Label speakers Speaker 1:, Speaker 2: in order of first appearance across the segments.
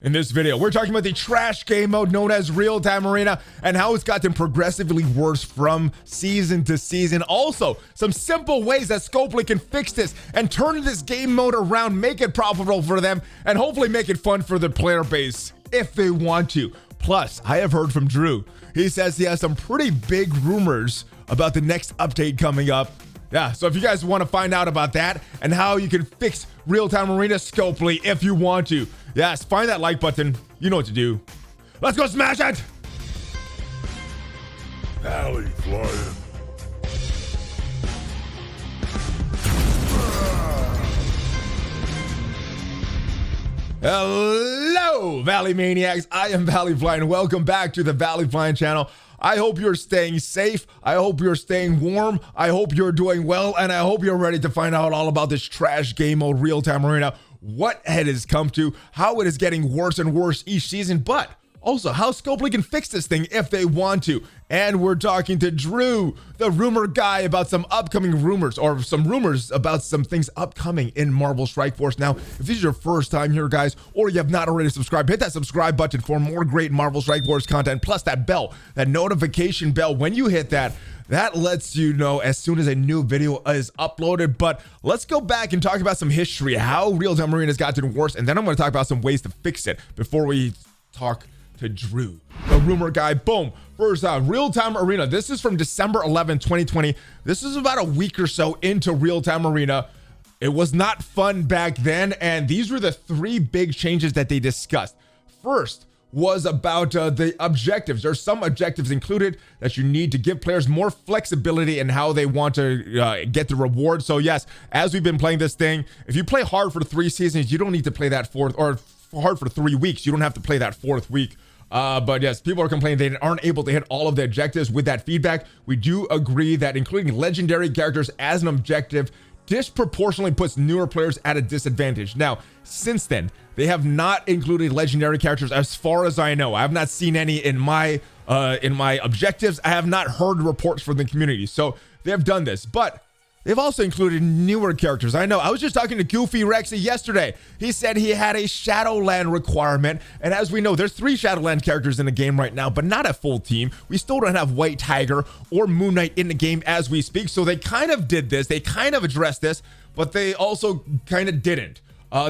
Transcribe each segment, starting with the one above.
Speaker 1: In this video, we're talking about the trash game mode known as Real-Time Arena and how it's gotten progressively worse from season to season. Also, some simple ways that Scopely can fix this and turn this game mode around, make it profitable for them, and hopefully make it fun for the player base if they want to. Plus, I have heard from Drew. He says he has some pretty big rumors about the next update coming up. Yeah, so if you guys want to find out about that and how you can fix Real-Time Arena Scopely if you want to, yes, find that like button. You know what to do. Let's go smash it!
Speaker 2: ValleyFlyin.
Speaker 1: Hello, Valley Maniacs. I am ValleyFlyin. Welcome back to the ValleyFlyin channel. I hope you're staying safe. I hope you're staying warm. I hope you're doing well. And I hope you're ready to find out all about this trash game mode Real-Time Arena, what it has come to, how it is getting worse and worse each season, but also how Scopely can fix this thing if they want to. And we're talking to Drew, the rumor guy, about some upcoming rumors, or some rumors about some things upcoming in Marvel Strike Force. Now, if this is your first time here, guys, or you have not already subscribed, hit that subscribe button for more great Marvel Strike Force content, plus that bell, that notification bell. When you hit that, that lets you know as soon as a new video is uploaded. But let's go back and talk about some history, how Real-Time Arena has gotten worse, and then I'm going to talk about some ways to fix it before we talk to Drew, the rumor guy. Boom. First out, Real-Time Arena. This is from December 11, 2020. This is about a week or so into Real-Time Arena. It was not fun back then, and these were the three big changes that they discussed. First was about the objectives. There's some objectives included that you need to give players more flexibility in how they want to get the reward. So yes, as we've been playing this thing, if you play hard for 3 seasons, you don't need to play that fourth, or hard for 3 weeks, you don't have to play that 4th week. But yes, people are complaining they aren't able to hit all of the objectives. With that feedback, we do agree that including legendary characters as an objective disproportionately puts newer players at a disadvantage. Now, since then, they have not included legendary characters as far as I know. I have not seen any in my objectives. I have not heard reports from the community. So they have done this, but they've also included newer characters. I know. I was just talking to Goofy Rexy yesterday. He said he had a Shadowland requirement. And as we know, there's 3 Shadowland characters in the game right now, but not a full team. We still don't have White Tiger or Moon Knight in the game as we speak. So they kind of did this. They kind of addressed this, but they also kind of didn't.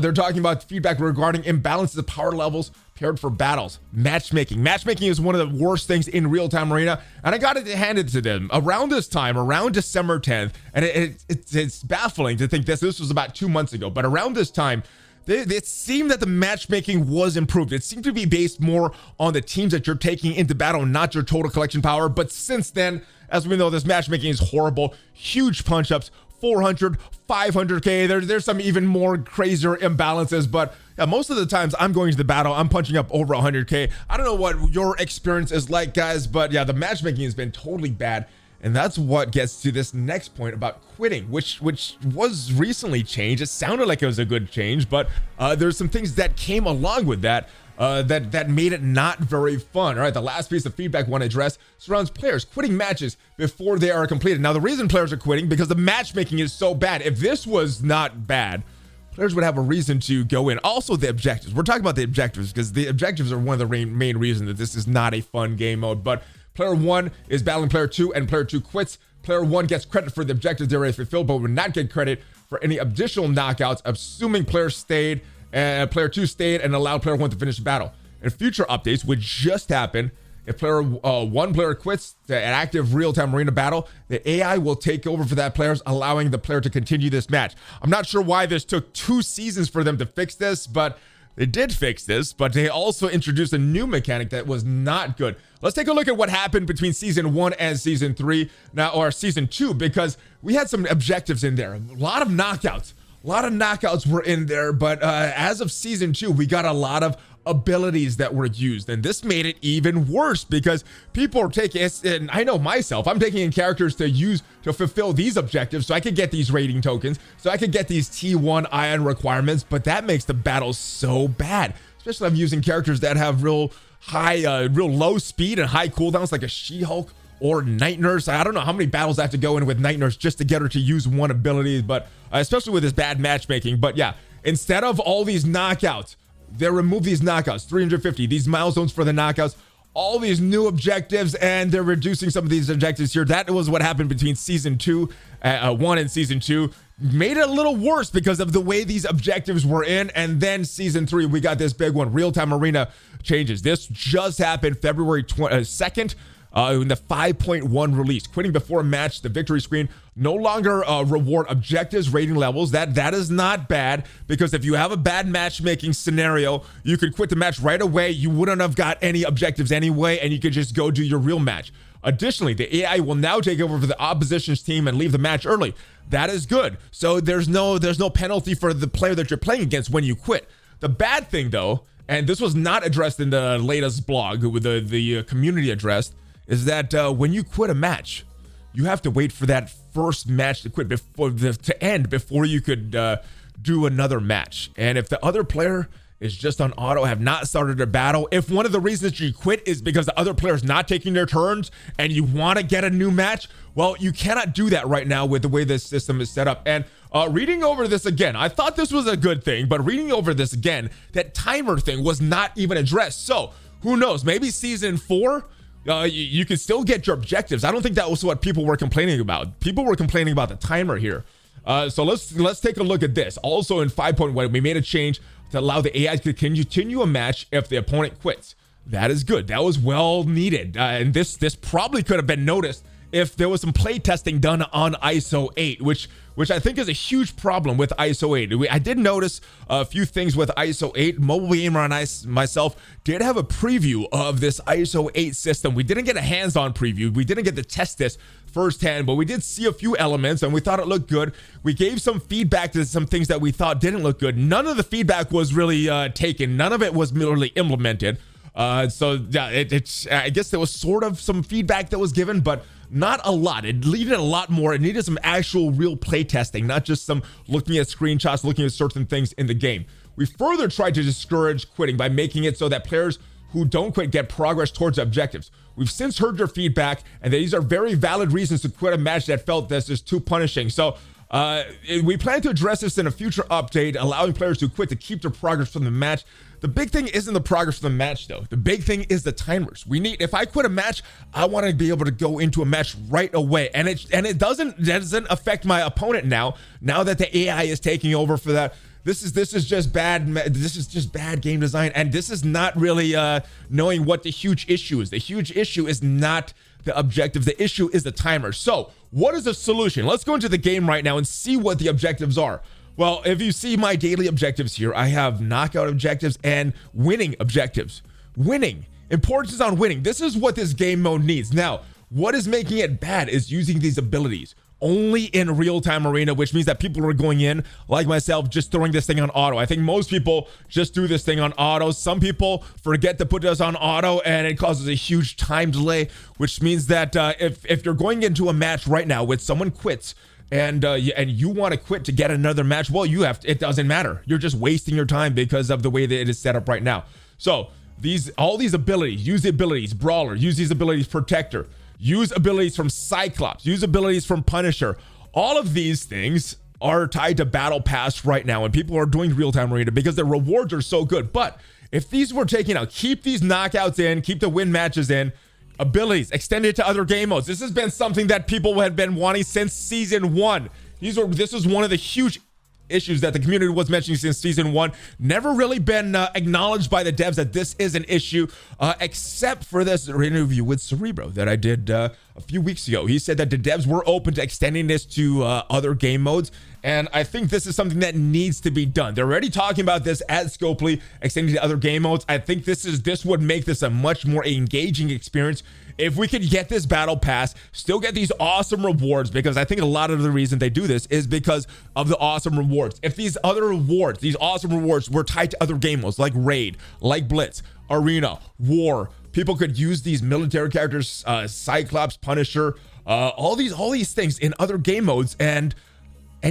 Speaker 1: They're talking about feedback regarding imbalances of power levels paired for battles. Matchmaking. Matchmaking is one of the worst things in Real-Time Arena, and I got it handed to them around this time, around December 10th, and it's baffling to think this was about 2 months ago, but around this time, it seemed that the matchmaking was improved. It seemed to be based more on the teams that you're taking into battle, not your total collection power, but since then, as we know, this matchmaking is horrible. Huge punch-ups, 400, 500k. There's some even more crazier imbalances, but yeah, most of the times I'm going to the battle, I'm punching up over 100k. I don't know what your experience is like, guys, but yeah, the matchmaking has been totally bad. And that's what gets to this next point about quitting, which was recently changed. It sounded like it was a good change, but there's some things that came along with that that made it not very fun. All right, the last piece of feedback I want to address surrounds players quitting matches before they are completed. Now, the reason players are quitting because the matchmaking is so bad. If this was not bad, players would have a reason to go in. Also, the objectives. We're talking about the objectives because the objectives are one of the main reasons that this is not a fun game mode. But player 1 is battling player 2, and player 2 quits. Player 1 gets credit for the objectives they already fulfilled, but would not get credit for any additional knockouts, assuming player 2 stayed and allowed player 1 to finish the battle. In future updates, which just happened, if player 1 player quits an active Real-Time Arena battle, the AI will take over for that player, allowing the player to continue this match. I'm not sure why this took 2 seasons for them to fix this, but they did fix this, but they also introduced a new mechanic that was not good. Let's take a look at what happened between season 1 and season 3 now, or season 2, because we had some objectives in there. A lot of knockouts. A lot of knockouts were in there, but as of season 2, we got a lot of abilities that were used, and this made it even worse because people are taking it, and I know myself, I'm taking in characters to fulfill these objectives so I could get these rating tokens, so I could get these T1 ion requirements, but that makes the battles so bad, especially if I'm using characters that have real low speed and high cooldowns like a She-Hulk or Night Nurse. I don't know how many battles I have to go in with Night Nurse just to get her to use one ability, but especially with this bad matchmaking. But yeah, instead of all these knockouts, they removed these knockouts, 350, these milestones for the knockouts, all these new objectives, and they're reducing some of these objectives here. That was what happened between season 1 and season 2. Made it a little worse because of the way these objectives were in. And then season 3, we got this big one, real-time arena changes. This just happened February 2nd. In the 5.1 release, quitting before a match, the victory screen no longer reward objectives, rating levels. That is not bad, because if you have a bad matchmaking scenario, you could quit the match right away. You wouldn't have got any objectives anyway, and you could just go do your real match. Additionally, the AI will now take over for the opposition's team and leave the match early. That is good. So there's no penalty for the player that you're playing against when you quit. The bad thing, though, and this was not addressed in the latest blog with the community address, is that when you quit a match, you have to wait for that first match to quit to end before you could do another match. And if the other player is just on auto, have not started a battle, if one of the reasons you quit is because the other player is not taking their turns and you want to get a new match, well, you cannot do that right now with the way this system is set up. And reading over this again, I thought this was a good thing, but reading over this again, that timer thing was not even addressed. So who knows, maybe season 4, you can still get your objectives. I don't think that was what people were complaining about. People were complaining about the timer here. So let's take a look at this. Also in 5.1, we made a change to allow the AI to continue a match if the opponent quits. That is good. That was well needed. And this probably could have been noticed if there was some play testing done on ISO 8, which I think is a huge problem with ISO 8. I did notice a few things with ISO 8. Mobile Gamer and I myself did have a preview of this ISO 8 system. We didn't get a hands-on preview. We didn't get to test this firsthand, but we did see a few elements and we thought it looked good. We gave some feedback to some things that we thought didn't look good. None of the feedback was really taken. None of it was really implemented. So yeah, I guess there was sort of some feedback that was given, but not a lot. It needed a lot more. It needed some actual real play testing, not just some looking at screenshots, looking at certain things in the game. We further tried to discourage quitting by making it so that players who don't quit get progress towards objectives. We've since heard your feedback, and these are very valid reasons to quit a match that felt this is too punishing. So we plan to address this in a future update, allowing players who quit to keep their progress from the match. The big thing isn't the progress from the match, though. The big thing is the timers. If I quit a match, I want to be able to go into a match right away, and it doesn't affect my opponent now that the AI is taking over for that. This is just bad. This is just bad game design, and this is not really knowing what the huge issue is. The huge issue is not the objective. The issue is the timer. So what is the solution? Let's go into the game right now and see what the objectives are. Well, if you see my daily objectives here, I have knockout objectives and winning objectives. Winning. Importance on winning. This is what this game mode needs. Now, what is making it bad is using these abilities only in real-time arena, which means that people are going in, like myself, just throwing this thing on auto. I think most people just do this thing on auto. Some people forget to put this on auto, and it causes a huge time delay, which means that if you're going into a match right now with someone quits, and you want to quit to get another match, well, it doesn't matter. You're just wasting your time because of the way that it is set up right now. So all these abilities, use the abilities, Brawler, use these abilities, Protector, use abilities from Cyclops, use abilities from Punisher. All of these things are tied to Battle Pass right now, and people are doing real-time arena because the rewards are so good. But if these were taken out, keep these knockouts in, keep the win matches in, abilities extended to other game modes. This has been something that people have been wanting since season 1. This is one of the huge issues that the community was mentioning since season 1. Never really been acknowledged by the devs that this is an issue, except for this interview with Cerebro that I did a few weeks ago. He said that the devs were open to extending this to other game modes, and I think this is something that needs to be done. They're already talking about this at Scopely, extending to other game modes. I think this would make this a much more engaging experience if we could get this battle pass, still get these awesome rewards, because I think a lot of the reason they do this is because of the awesome rewards. If these other rewards, these awesome rewards, were tied to other game modes like Raid, like Blitz, Arena, War, people could use these military characters, Cyclops, Punisher, all these things in other game modes, and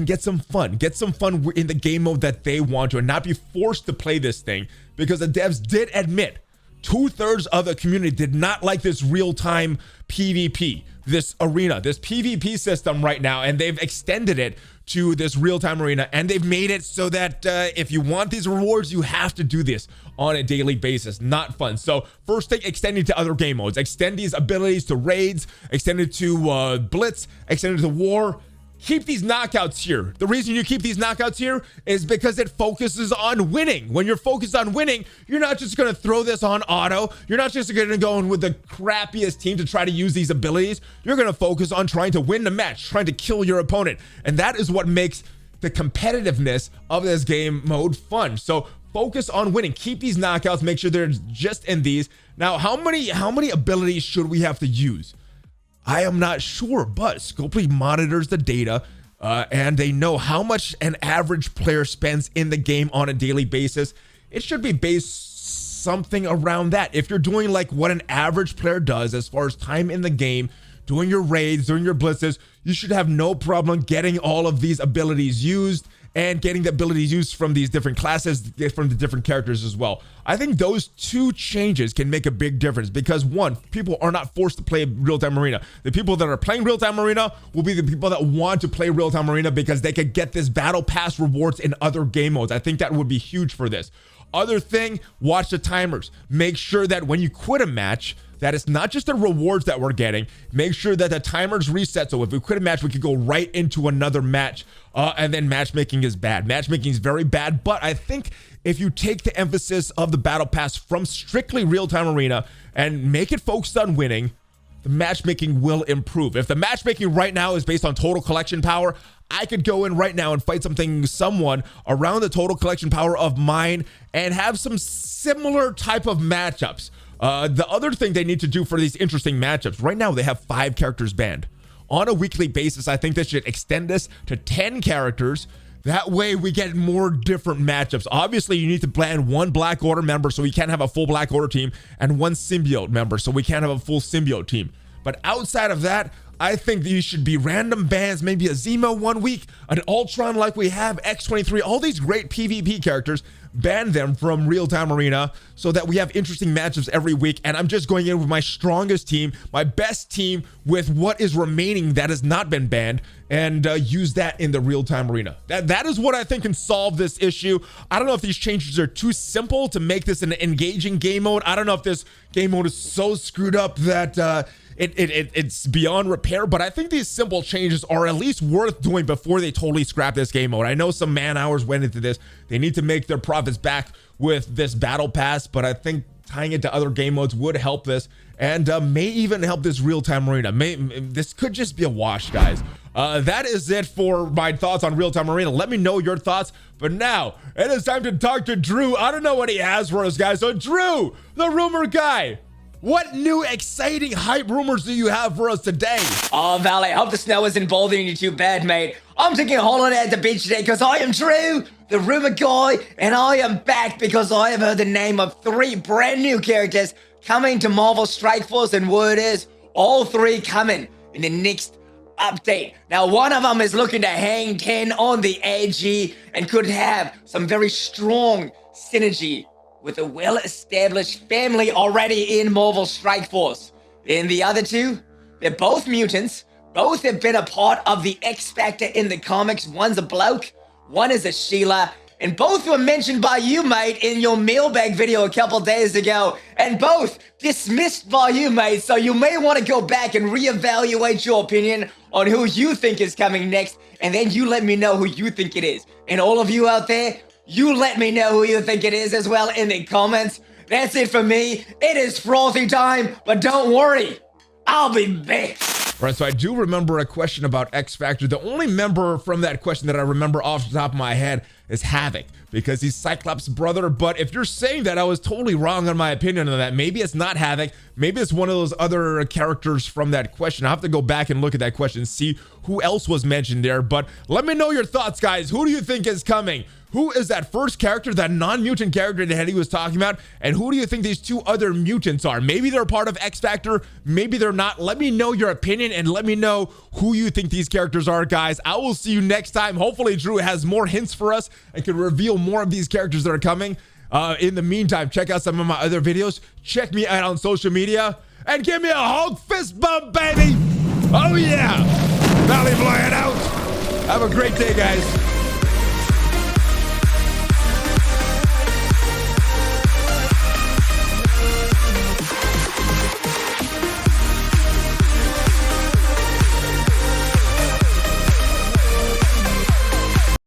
Speaker 1: get some fun in the game mode that they want to, and not be forced to play this thing, because the devs did admit 2/3 of the community did not like this real-time PvP, this arena, this PvP system right now, and they've extended it to this real-time arena, and they've made it so that if you want these rewards, you have to do this on a daily basis. Not fun. So first thing, extending to other game modes. Extend these abilities to raids, extend it to blitz, extend it to war. Keep these knockouts here. The reason you keep these knockouts here is because it focuses on winning. When you're focused on winning, you're not just going to throw this on auto. You're not just going to go in with the crappiest team to try to use these abilities. You're going to focus on trying to win the match, trying to kill your opponent. And that is what makes the competitiveness of this game mode fun. So focus on winning. Keep these knockouts. Make sure they're just in these. Now, how many abilities should we have to use? I am not sure, but Scopely monitors the data and they know how much an average player spends in the game on a daily basis. It should be based something around that. If you're doing like what an average player does as far as time in the game, doing your raids, doing your blitzes, you should have no problem getting all of these abilities used and getting the abilities used from these different classes, from the different characters as well. I think those two changes can make a big difference because one, people are not forced to play real-time arena. The people that are playing real-time arena will be the people that want to play real-time arena because they could get this battle pass rewards in other game modes. I think that would be huge for this. Other thing, watch the timers. Make sure that when you quit a match, that it's not just the rewards that we're getting. Make sure that the timers reset. So if we quit a match, we could go right into another match. And then matchmaking is bad. Matchmaking is very bad. But I think if you take the emphasis of the battle pass from strictly real-time arena and make it focused on winning, the matchmaking will improve. If the matchmaking right now is based on total collection power, I could go in right now and fight someone around the total collection power of mine and have some similar type of matchups. The other thing they need to do for these interesting matchups, right now they have 5 characters banned. On a weekly basis, I think they should extend this to 10 characters. That way we get more different matchups. Obviously, you need to ban 1 Black Order member so we can't have a full Black Order team and 1 Symbiote member so we can't have a full Symbiote team. But outside of that, I think these should be random bans, maybe a Zemo 1 week, an Ultron like we have, X-23, all these great PvP characters, ban them from real-time arena so that we have interesting matchups every week. And I'm just going in with my strongest team, my best team with what is remaining that has not been banned, and use that in the real-time arena. That is what I think can solve this issue. I don't know if these changes are too simple to make this an engaging game mode. I don't know if this game mode is so screwed up that it's beyond repair, but I think these simple changes are at least worth doing before they totally scrap this game mode. I know some man hours went into this. They need to make their profits back with this battle pass, but I think tying it to other game modes would help this and may even help this real-time arena. This could just be a wash, guys. That is it for my thoughts on real-time arena. Let me know your thoughts. But now it is time to talk to Drew. I don't know what he has for us, guys. So Drew, the rumor guy, what new exciting hype rumors do you have for us today?
Speaker 3: Oh, Valley, I hope the snow isn't bothering you too bad, mate. I'm taking a holiday at the beach today because I am Drew, the rumor guy, and I am back because I have heard the name of 3 brand new characters coming to Marvel Strike Force, and word is all 3 coming in the next update. Now, one of them is looking to hang 10 on the AG and could have some very strong synergy with a well-established family already in Marvel Strike Force. And the other 2, they're both mutants. Both have been a part of the X Factor in the comics. One's a bloke, one is a Sheila, and both were mentioned by you, mate, in your mailbag video a couple days ago, and both dismissed by you, mate, so you may want to go back and reevaluate your opinion on who you think is coming next, and then you let me know who you think it is. And all of you out there, you let me know who you think it is as well in the comments. That's it for me. It is frothy time, but don't worry, I'll be back.
Speaker 1: All right, so I do remember a question about X Factor. The only member from that question that I remember off the top of my head is Havoc, because he's Cyclops' brother. But if you're saying that, I was totally wrong on my opinion on that. Maybe it's not Havoc. Maybe it's one of those other characters from that question. I'll have to go back and look at that question and see who else was mentioned there. But let me know your thoughts, guys. Who do you think is coming? Who is that first character, that non-mutant character that he was talking about? And who do you think these 2 other mutants are? Maybe they're part of X Factor, maybe they're not. Let me know your opinion and let me know who you think these characters are, guys. I will see you next time. Hopefully Drew has more hints for us and can reveal more of these characters that are coming. In the meantime, check out some of my other videos. Check me out on social media and give me a Hulk fist bump, baby. Oh yeah. ValleyFlyin out. Have a great day, guys.